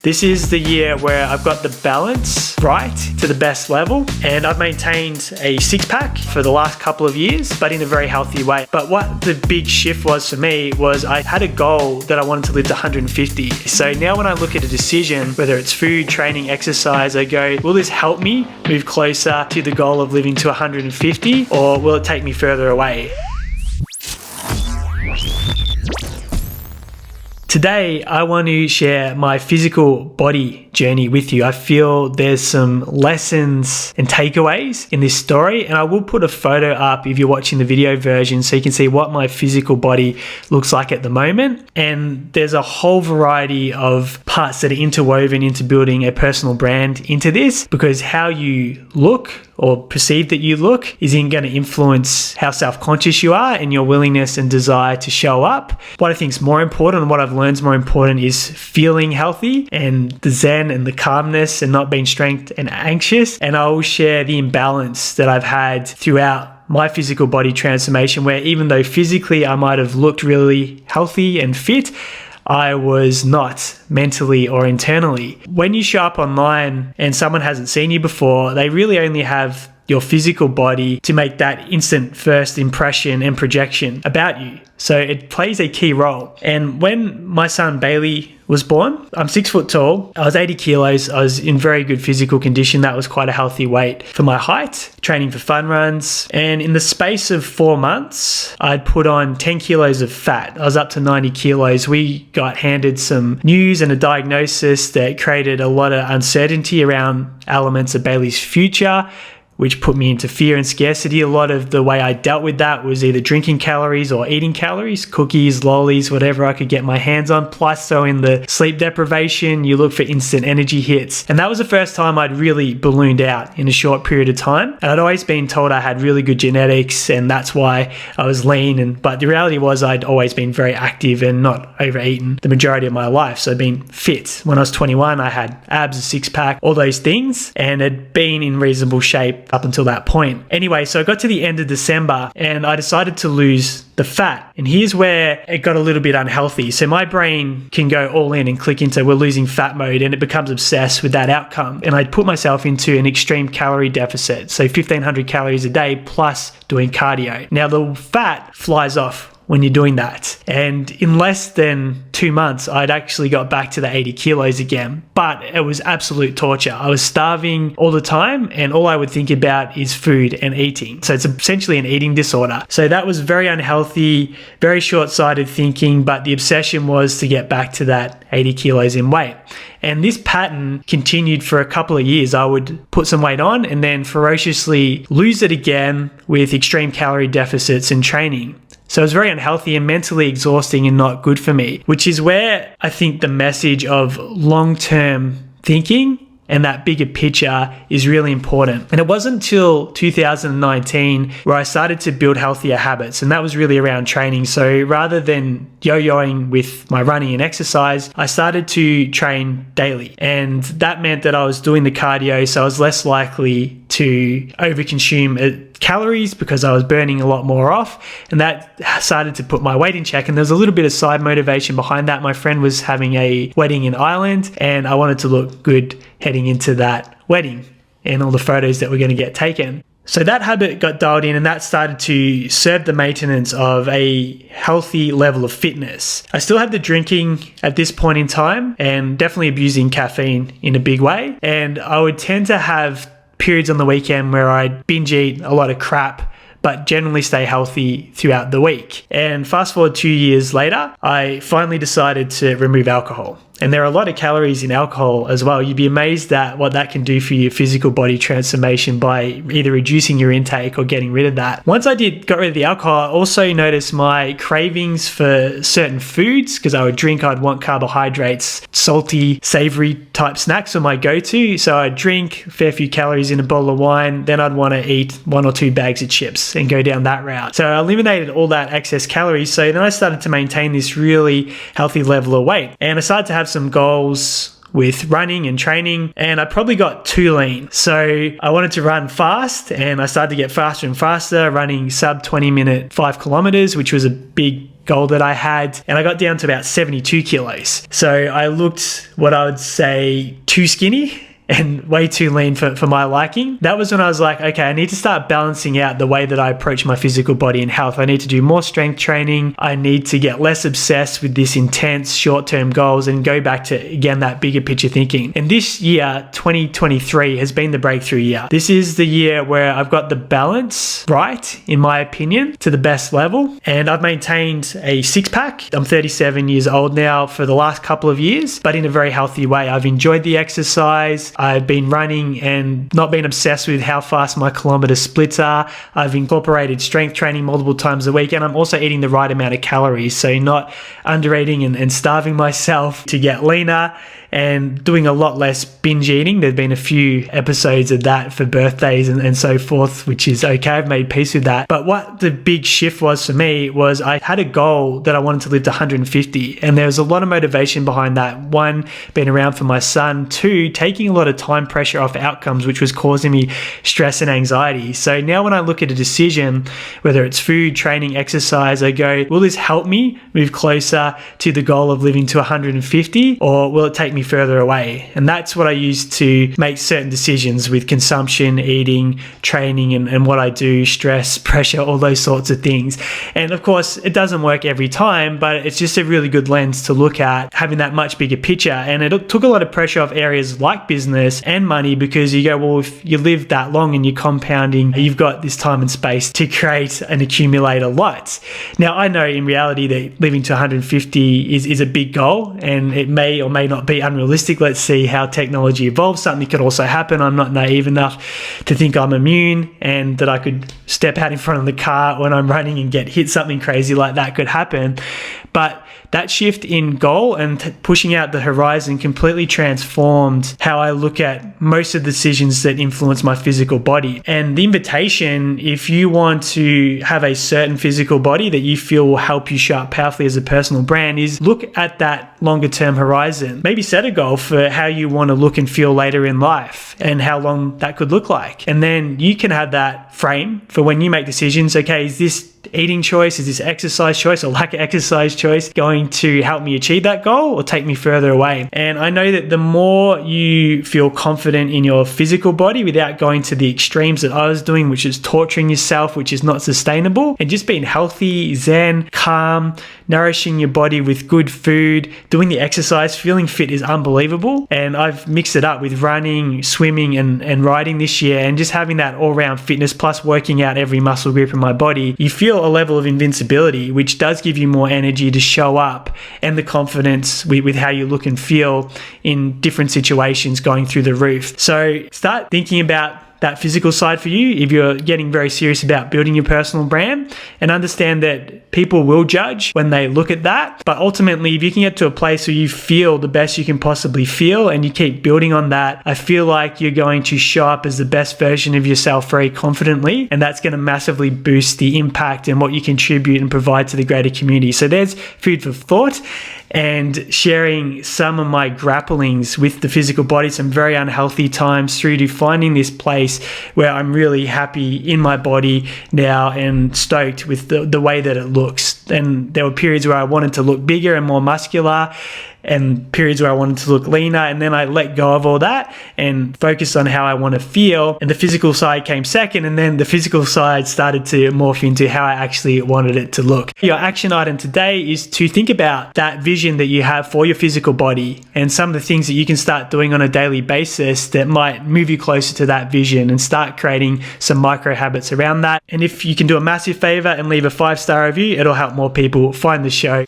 This is the year where I've got the balance right to the best level, and I've maintained a six-pack for the last couple of years, but in a very healthy way. But what the big shift was for me was I had a goal that I wanted to live to 150. So now when I look at a decision, whether it's food, training, exercise, I go, will this help me move closer to the goal of living to 150, or will it take me further away? Today, I want to share my physical body journey with you. I feel there's some lessons and takeaways in this story, and I will put a photo up if you're watching the video version so you can see what my physical body looks like at the moment. And there's a whole variety of parts that are interwoven into building a personal brand into this, because how you look or perceive that you look is going to influence how self-conscious you are and your willingness and desire to show up. What I think is more important and what I've learned is more important is feeling healthy and the zen and the calmness and not being stressed and anxious. And I will share the imbalance that I've had throughout my physical body transformation, where even though physically I might have looked really healthy and fit, I was not mentally or internally. When you show up online and someone hasn't seen you before, they really only have your physical body to make that instant first impression and projection about you. So it plays a key role. And when my son Bailey was born, I'm 6 foot tall. I was 80 kilos. I was in very good physical condition. That was quite a healthy weight for my height, training for fun runs. And in the space of 4 months, I'd put on 10 kilos of fat. I was up to 90 kilos. We got handed some news and a diagnosis that created a lot of uncertainty around elements of Bailey's future, which put me into fear and scarcity. A lot of the way I dealt with that was either drinking calories or eating calories, cookies, lollies, whatever I could get my hands on. Plus, so in the sleep deprivation, you look for instant energy hits. And that was the first time I'd really ballooned out in a short period of time. And I'd always been told I had really good genetics and that's why I was lean. But the reality was I'd always been very active and not overeaten the majority of my life. So I'd been fit. When I was 21, I had abs, a six-pack, all those things, and had been in reasonable shape up until that point. Anyway, so I got to the end of December and I decided to lose the fat. And here's where it got a little bit unhealthy. So my brain can go all in and click into we're losing fat mode, and it becomes obsessed with that outcome. And I put myself into an extreme calorie deficit. So 1,500 calories a day plus doing cardio. Now the fat flies off when you're doing that. And in less than 2 months, I'd actually got back to the 80 kilos again, but it was absolute torture. I was starving all the time and all I would think about is food and eating. So it's essentially an eating disorder. So that was very unhealthy, very short-sighted thinking, but the obsession was to get back to that 80 kilos in weight. And this pattern continued for a couple of years. I would put some weight on and then ferociously lose it again with extreme calorie deficits and training. So it was very unhealthy and mentally exhausting and not good for me, which is where I think the message of long-term thinking and that bigger picture is really important. And it wasn't until 2019 where I started to build healthier habits, and that was really around training. So rather than yo-yoing with my running and exercise, I started to train daily. And that meant that I was doing the cardio, so I was less likely to overconsume calories because I was burning a lot more off, and that started to put my weight in check. And there's a little bit of side motivation behind that. My friend was having a wedding in Ireland and I wanted to look good heading into that wedding and all the photos that were going to get taken. So that habit got dialed in and that started to serve the maintenance of a healthy level of fitness. I still had the drinking at this point in time and definitely abusing caffeine in a big way. And I would tend to have periods on the weekend where I'd binge eat a lot of crap, but generally stay healthy throughout the week. And fast forward 2 years later, I finally decided to remove alcohol. And there are a lot of calories in alcohol as well. You'd be amazed at what that can do for your physical body transformation by either reducing your intake or getting rid of that. Once I got rid of the alcohol, I also noticed my cravings for certain foods, because I would drink, I'd want carbohydrates, salty, savory type snacks were my go-to. So I'd drink a fair few calories in a bottle of wine, then I'd want to eat 1 or 2 bags of chips and go down that route. So I eliminated all that excess calories. So then I started to maintain this really healthy level of weight. And I started to have some goals with running and training, and I probably got too lean. So I wanted to run fast and I started to get faster and faster, running sub 20 minute 5 kilometers, which was a big goal that I had, and I got down to about 72 kilos. So I looked, what I would say, too skinny and way too lean for my liking. That was when I was like, okay, I need to start balancing out the way that I approach my physical body and health. I need to do more strength training. I need to get less obsessed with this intense short-term goals and go back to, again, that bigger picture thinking. And this year, 2023, has been the breakthrough year. This is the year where I've got the balance right, in my opinion, to the best level. And I've maintained a six-pack. I'm 37 years old now for the last couple of years, but in a very healthy way. I've enjoyed the exercise. I've been running and not been obsessed with how fast my kilometer splits are. I've incorporated strength training multiple times a week, and I'm also eating the right amount of calories, so not under eating and starving myself to get leaner, and doing a lot less binge eating. There've been a few episodes of that for birthdays and so forth, which is okay. I've made peace with that. But what the big shift was for me was I had a goal that I wanted to live to 150, and there was a lot of motivation behind that. One, being around for my son. Two, taking a lot of time pressure off outcomes, which was causing me stress and anxiety. So now when I look at a decision, whether it's food, training, exercise, I go, will this help me move closer to the goal of living to 150, or will it take me further away? And that's what I use to make certain decisions with consumption, eating, training, and what I do, stress, pressure, all those sorts of things. And of course, it doesn't work every time, but it's just a really good lens to look at, having that much bigger picture. And it took a lot of pressure off areas like business and money, because you go, well, if you live that long and you're compounding, you've got this time and space to create and accumulate a lot. Now, I know in reality that living to 150 is a big goal, and it may or may not be unrealistic. Let's see how technology evolves. Something could also happen. I'm not naive enough to think I'm immune and that I could step out in front of the car when I'm running and get hit. Something crazy like that could happen. But that shift in goal and pushing out the horizon completely transformed how I look at most of the decisions that influence my physical body. And the invitation, if you want to have a certain physical body that you feel will help you show up powerfully as a personal brand, is look at that longer term horizon. Maybe set a goal for how you want to look and feel later in life and how long that could look like. And then you can have that frame for when you make decisions. Okay, is this eating choice, is this exercise choice or lack of exercise choice going to help me achieve that goal or take me further away? And I know that the more you feel confident in your physical body without going to the extremes that I was doing, which is torturing yourself, which is not sustainable, and just being healthy, zen, calm, nourishing your body with good food, doing the exercise, feeling fit is unbelievable. And I've mixed it up with running, swimming and riding this year, and just having that all-round fitness plus working out every muscle group in my body. You feel a level of invincibility, which does give you more energy to show up, and the confidence with how you look and feel in different situations going through the roof. So start thinking about that physical side for you if you're getting very serious about building your personal brand, and understand that people will judge when they look at that. But ultimately, if you can get to a place where you feel the best you can possibly feel and you keep building on that, I feel like you're going to show up as the best version of yourself very confidently, and that's going to massively boost the impact and what you contribute and provide to the greater community. So there's food for thought, and sharing some of my grapplings with the physical body, some very unhealthy times, through to finding this place where I'm really happy in my body now and stoked with the way that it looks. And there were periods where I wanted to look bigger and more muscular, and periods where I wanted to look leaner, and then I let go of all that and focused on how I want to feel, and the physical side came second, and then the physical side started to morph into how I actually wanted it to look. Your action item today is to think about that vision that you have for your physical body and some of the things that you can start doing on a daily basis that might move you closer to that vision, and start creating some micro habits around that. And if you can do a massive favor and leave a 5-star review, it'll help more people find the show.